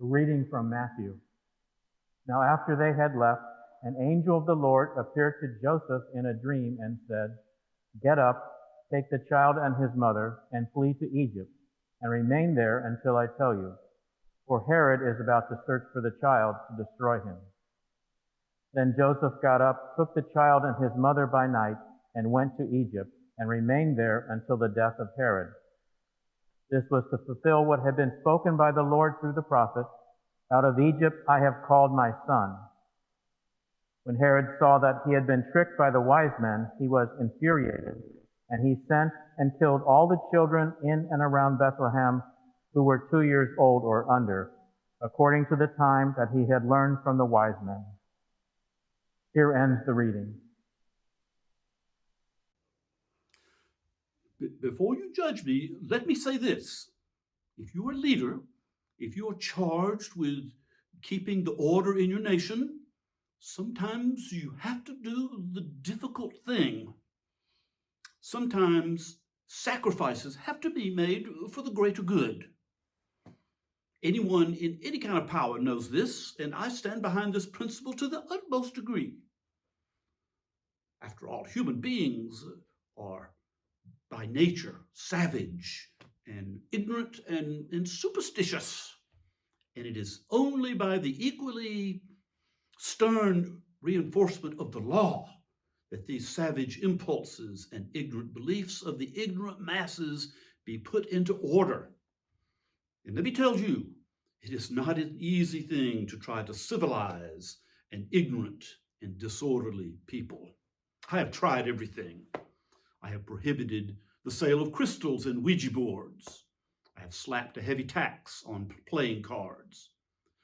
Reading from Matthew. Now after they had left, an angel of the Lord appeared to Joseph in a dream and said, "Get up, take the child and his mother, and flee to Egypt, and remain there until I tell you, for Herod is about to search for the child to destroy him." Then Joseph got up, took the child and his mother by night, and went to Egypt, and remained there until the death of Herod. This was to fulfill what had been spoken by the Lord through the prophet, "Out of Egypt I have called my son." When Herod saw that he had been tricked by the wise men, he was infuriated, and he sent and killed all the children in and around Bethlehem who were 2 years old or under, according to the time that he had learned from the wise men. Here ends the reading. Before you judge me, let me say this. If you are a leader, if you are charged with keeping the order in your nation, sometimes you have to do the difficult thing. Sometimes sacrifices have to be made for the greater good. Anyone in any kind of power knows this, and I stand behind this principle to the utmost degree. After all, human beings are by nature savage and ignorant and superstitious. And it is only by the equally stern reinforcement of the law that these savage impulses and ignorant beliefs of the ignorant masses be put into order. And let me tell you, it is not an easy thing to try to civilize an ignorant and disorderly people. I have tried everything. I have prohibited the sale of crystals and Ouija boards. I have slapped a heavy tax on playing cards.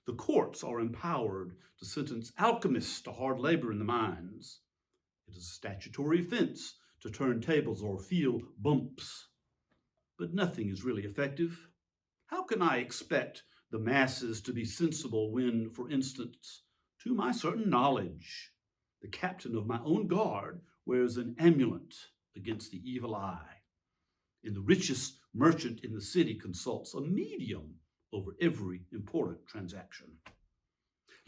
The courts are empowered to sentence alchemists to hard labor in the mines. It is a statutory offense to turn tables or feel bumps. But nothing is really effective. How can I expect the masses to be sensible when, for instance, to my certain knowledge, the captain of my own guard wears an amulet against the evil eye, and the richest merchant in the city consults a medium over every important transaction?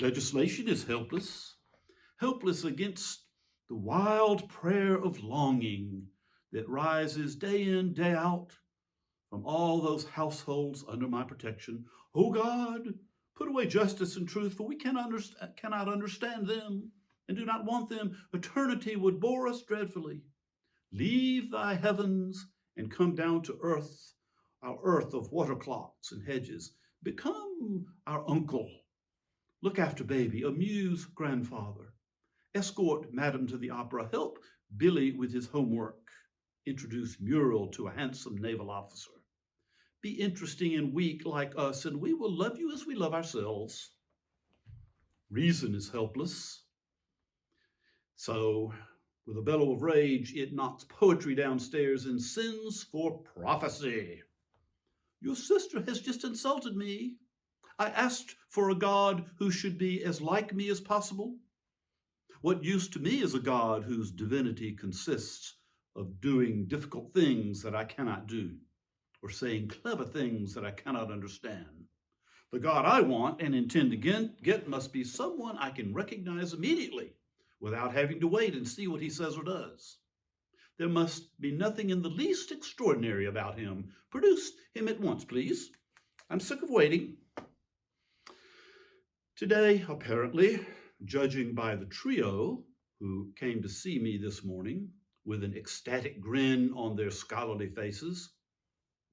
Legislation is helpless against the wild prayer of longing that rises day in, day out from all those households under my protection. Oh God, put away justice and truth, for we cannot understand them and do not want them. Eternity would bore us dreadfully. Leave thy heavens and come down to earth, our earth of water clocks and hedges. Become our uncle. Look after baby, amuse grandfather. Escort madam to the opera. Help Billy with his homework. Introduce Muriel to a handsome naval officer. Be interesting and weak like us, and we will love you as we love ourselves. Reason is helpless. So, with a bellow of rage, it knocks poetry downstairs and sends for prophecy. Your sister has just insulted me. I asked for a God who should be as like me as possible. What use to me is a God whose divinity consists of doing difficult things that I cannot do, or saying clever things that I cannot understand? The God I want and intend to get must be someone I can recognize immediately, without having to wait and see what he says or does. There must be nothing in the least extraordinary about him. Produce him at once, please. I'm sick of waiting. Today, apparently, judging by the trio who came to see me this morning with an ecstatic grin on their scholarly faces,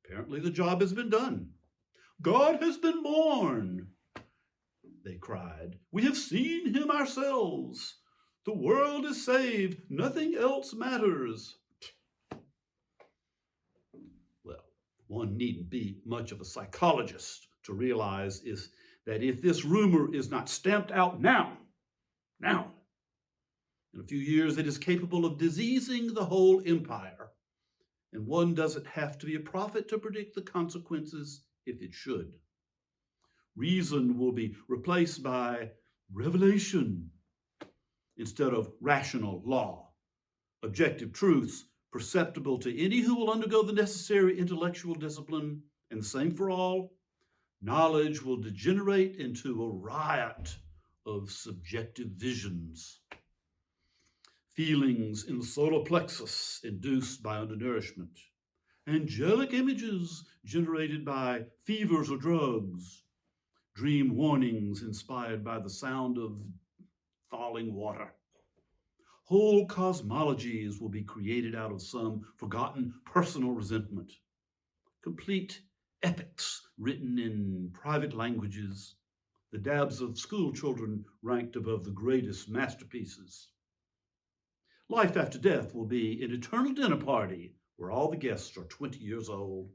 apparently the job has been done. God has been born, they cried. We have seen him ourselves. The world is saved. Nothing else matters. Well, one needn't be much of a psychologist to realize that if this rumor is not stamped out now, in a few years, it is capable of diseasing the whole empire. And one doesn't have to be a prophet to predict the consequences if it should. Reason will be replaced by revelation instead of rational law. Objective truths perceptible to any who will undergo the necessary intellectual discipline, and the same for all. knowledge will degenerate into a riot of subjective visions. Feelings in the solar plexus induced by undernourishment, angelic images generated by fevers or drugs, dream warnings inspired by the sound of falling water. Whole cosmologies will be created out of some forgotten personal resentment. Complete epics written in private languages, the dabs of school children ranked above the greatest masterpieces. Life after death will be an eternal dinner party where all the guests are 20 years old,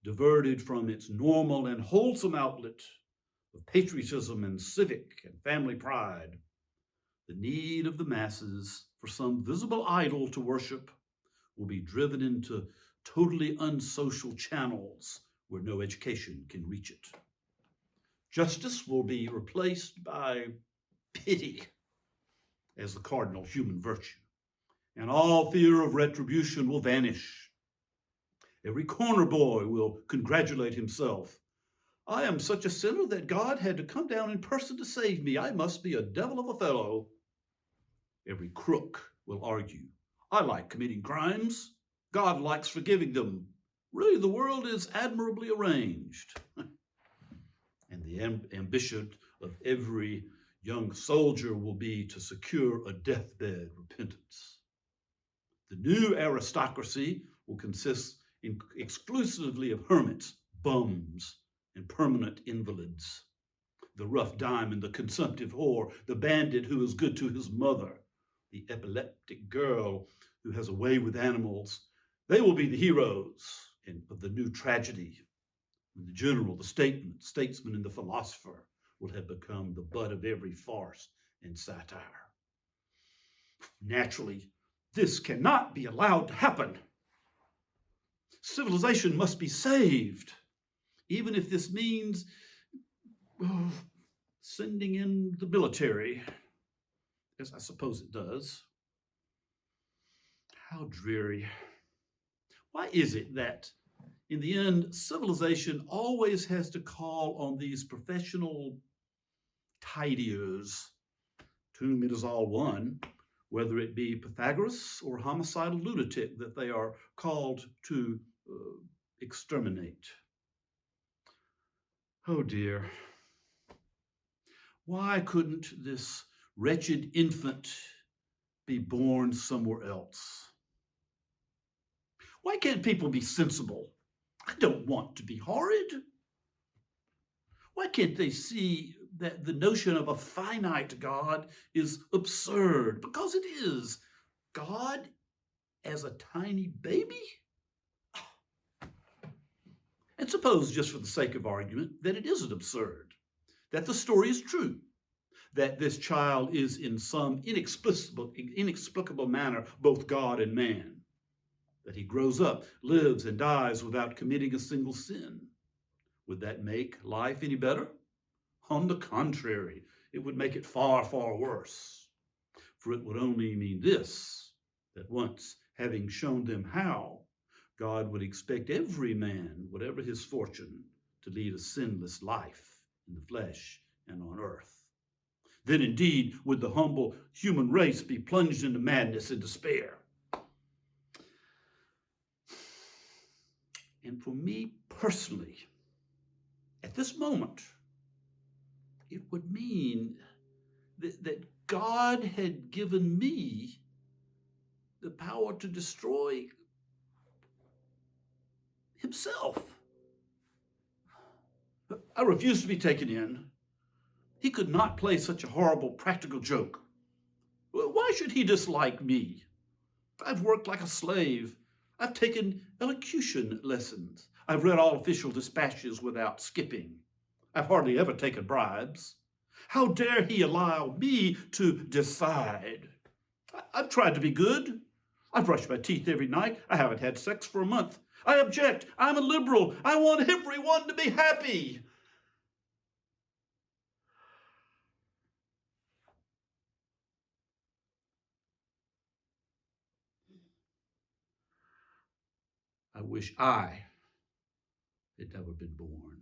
diverted from its normal and wholesome outlet of patriotism and civic and family pride. The need of the masses for some visible idol to worship will be driven into totally unsocial channels where no education can reach it. Justice will be replaced by pity as the cardinal human virtue, and all fear of retribution will vanish. Every corner boy will congratulate himself. I am such a sinner that God had to come down in person to save me. I must be a devil of a fellow. Every crook will argue, I like committing crimes. God likes forgiving them. Really, the world is admirably arranged. And the ambition of every young soldier will be to secure a deathbed repentance. The new aristocracy will consist exclusively of hermits, bums, and permanent invalids. The rough diamond, the consumptive whore, the bandit who is good to his mother, the epileptic girl who has a way with animals, they will be the heroes of the new tragedy. The general, the statesman, and the philosopher will have become the butt of every farce and satire. Naturally, this cannot be allowed to happen. Civilization must be saved, even if this means sending in the military, as I suppose it does. How dreary. Why is it that, in the end, civilization always has to call on these professional tidiers, to whom it is all one, whether it be Pythagoras or homicidal lunatic that they are called to exterminate? Oh dear. Why couldn't this wretched infant be born somewhere else? Why can't people be sensible? I don't want to be horrid. Why can't they see that the notion of a finite God is absurd? Because it is. God as a tiny baby? And suppose, just for the sake of argument, that it isn't absurd, that the story is true, that this child is in some inexplicable manner both God and man, that he grows up, lives, and dies without committing a single sin. Would that make life any better? On the contrary, it would make it far, far worse. For it would only mean this, that once having shown them how, God would expect every man, whatever his fortune, to lead a sinless life in the flesh and on earth. Then indeed would the humble human race be plunged into madness and despair. And for me personally, at this moment, it would mean that God had given me the power to destroy himself. I refuse to be taken in. He could not play such a horrible practical joke. Why should he dislike me? I've worked like a slave. I've taken elocution lessons. I've read all official dispatches without skipping. I've hardly ever taken bribes. How dare he allow me to decide? I've tried to be good. I brush my teeth every night. I haven't had sex for a month. I object. I'm a liberal. I want everyone to be happy. I wish I had never been born.